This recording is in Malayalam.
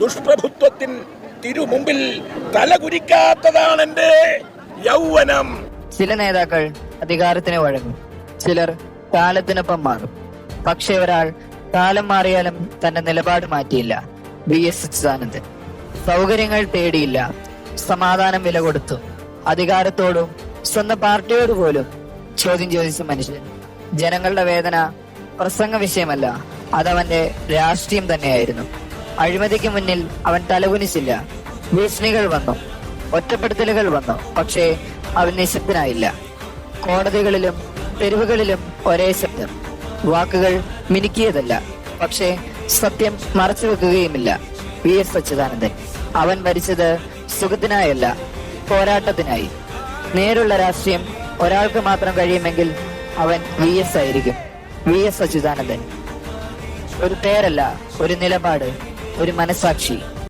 ദുഷ്പ്രഭുത്വത്തിൻ തിരുമുമ്പിൽ തലകുരിക്കാത്തതാണ് എന്റെ യൗവനം. ചില നേതാക്കൾ അധികാരത്തിന് വഴങ്ങും, ചിലർ കാലത്തിനൊപ്പം മാറും. പക്ഷെ ഒരാൾ കാലം മാറിയാലും തന്റെ നിലപാട് മാറ്റിയില്ല. വി.എസ്. അച്യുതാനന്ദൻ. സൗകര്യങ്ങൾ തേടിയില്ല, സമാധാനം വില കൊടുത്തു. അധികാരത്തോടും സ്വന്തം പാർട്ടിയോട് പോലും ചോദ്യം ചോദിച്ച മനുഷ്യൻ. ജനങ്ങളുടെ വേദന പ്രസംഗ വിഷയമല്ല, അതവന്റെ രാഷ്ട്രീയം തന്നെയായിരുന്നു. അഴിമതിക്ക് മുന്നിൽ അവൻ തലകുനിച്ചില്ല. ഭീഷണികൾ വന്നു, ഒറ്റപ്പെടുത്തലുകൾ വന്നു, പക്ഷേ അവൻ നിശബ്ദനായില്ല. കോടതികളിലും തെരുവുകളിലും ഒരേ ശബ്ദം. വാക്കുകൾ മിനുക്കിയതല്ല, പക്ഷേ സത്യം മറച്ചു വെക്കുകയുമില്ല. വി.എസ്. അച്യുതാനന്ദൻ. അവൻ ഭരിച്ചത് സുഖത്തിനായല്ല, പോരാട്ടത്തിനായി. നേരുള്ള രാഷ്ട്രീയം ഒരാൾക്ക് മാത്രം കഴിയുമെങ്കിൽ അവൻ വി.എസ്. ആയിരിക്കും. വി.എസ്. അച്യുതാനന്ദൻ. ഒരു പേരല്ല, ഒരു നിലപാട്, ഒരു മനസാക്ഷി.